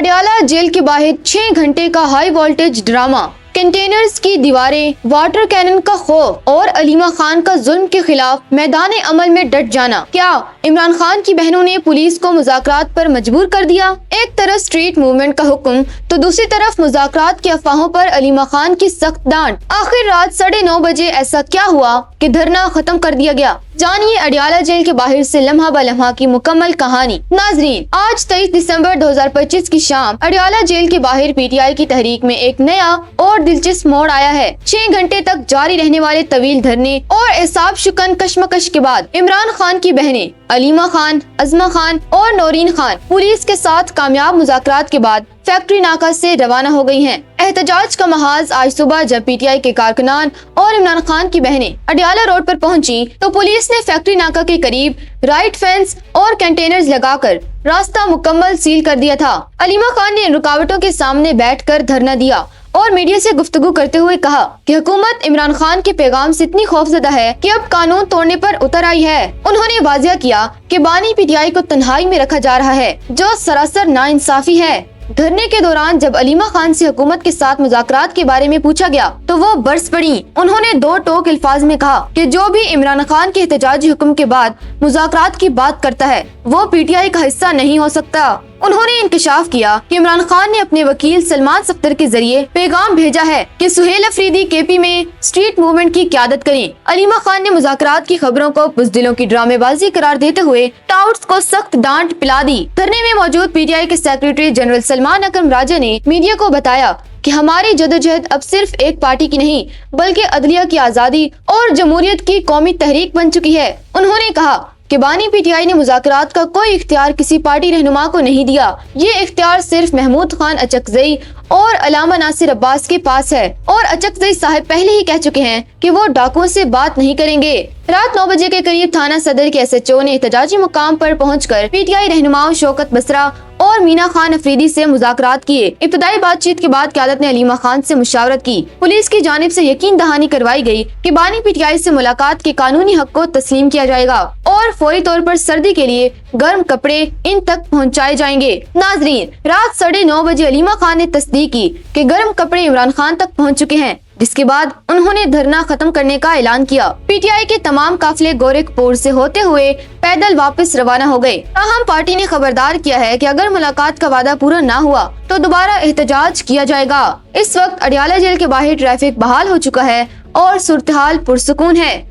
Adiala jail के बाहर 6 घंटे का हाई वोल्टेज ड्रामा, कंटेनर्स की दीवारें, वाटर कैनन का खौफ और अलीमा खान का जुल्म के खिलाफ मैदान अमल में डट जाना। क्या इमरान खान की बहनों ने पुलिस को मुज़ाकरात पर मजबूर कर दिया? एक तरफ स्ट्रीट मूवमेंट का हुक्म तो दूसरी तरफ मुज़ाकरात की अफवाहों पर अलीमा खान की सख्त डांट। आखिर रात 9:30 बजे ऐसा क्या हुआ कि धरना खत्म कर दिया गया? जानिए अडियाला जेल के बाहर से लम्हा ब लम्हा की मुकम्मल कहानी। नाजरीन, आज 23 दिसंबर 2025 की शाम अडियाला जेल के बाहर पीटीआई की तहरीक में एक नया और दिलचस्प मोड़ आया है। 6 घंटे तक जारी रहने वाले तवील धरने और एसाब शुकन कशमकश के बाद इमरान खान की बहनें अलीमा खान, अज़मा खान और नौरीन खान पुलिस के साथ कामयाब मुज़ाकरात के बाद फैक्ट्री नाका से रवाना हो गई हैं। एहतजाज का महाज आज सुबह जब पीटीआई के कारकुनान और इमरान खान की बहनें अडियाला रोड पर पहुंची तो पुलिस ने फैक्ट्री नाका के करीब राइट फेंस और कंटेनर्स लगाकर रास्ता मुकम्मल सील कर दिया था। अलीमा खान ने रुकावटों के सामने बैठकर धरना दिया और मीडिया से गुफ्तगू करते हुए कहा कि हुकूमत इमरान खान के पैगाम से इतनी खौफजदा है कि अब कानून तोड़ने पर उतर आई है। उन्होंने वाजिया किया कि बानी पीटीआई को तन्हाई में रखा जा रहा है, जो सरासर नाइंसाफी है। धरने के दौरान जब अलीमा खान से हुकूमत के साथ मुज़ाकरात के बारे में पूछा गया तो वो बरस पड़ी। उन्होंने 2 टोक अल्फाज में कहा कि जो भी इमरान खान के एहतजाजी हुक्म के बाद मुज़ाकरात की बात करता है वो पीटीआई का हिस्सा नहीं हो सकता। उन्होंने इंकशाफ किया कि इमरान खान ने अपने वकील सलमान सफ्दर के जरिए पैगाम भेजा है कि सुहेल अफरीदी केपी में स्ट्रीट मूवमेंट की क़यादत करें। अलीमा खान ने मुज़ाकरात की खबरों को बुज़दिलों की ड्रामेबाजी करार देते हुए टाउट्स को सख्त डांट पिला दी। धरने में मौजूद पीटीआई के सेक्रेटरी जनरल सलमान अकरम राजा ने मीडिया को बताया कि हमारी जदोजहद अब सिर्फ एक पार्टी की नहीं बल्कि अदलिया की आज़ादी और जमहूरियत की कौमी तहरीक बन चुकी है। उन्होंने कहा कि बानी पीटीआई ने मुज़ाकरात का कोई इख्तियार किसी पार्टी रहनुमा को नहीं दिया। ये इख्तियार सिर्फ महमूद खान अचकजई और अलामा नासिर अब्बास के पास है और अचकजई साहब पहले ही कह चुके हैं कि वो डाकुओं से बात नहीं करेंगे। रात 9 बजे के करीब थाना सदर के एसएचओ ने एहतजाजी मुकाम पर पहुंचकर पीटीआई रहनुमाओं शौकत बसरा और मीना खान अफरीदी से मुज़ाकरात किए। इब्तदाई बातचीत के बाद क़यादत ने अलीमा खान से मुशावरत की। पुलिस की जानिब से यकीन दहानी करवाई गई कि बानी पीटीआई से मुलाकात के कानूनी हक को तस्लीम किया जाएगा और फौरी तौर पर सर्दी के लिए गर्म कपड़े इन तक पहुंचाए जाएंगे। नाजरीन, रात 9:30 बजे अलीमा खान ने तस्दीक की कि गर्म कपड़े इमरान खान तक पहुंच चुके हैं, जिसके बाद उन्होंने धरना खत्म करने का ऐलान किया। पीटीआई के तमाम काफिले गोरखपुर से होते हुए पैदल वापस रवाना हो गए। ताहम पार्टी ने खबरदार किया है कि अगर मुलाकात का वादा पूरा ना हुआ तो दोबारा एहतजाज किया जाएगा। इस वक्त अडियाला जेल के बाहर ट्रैफिक बहाल हो चुका है और सूरत हाल पुरसुकून है।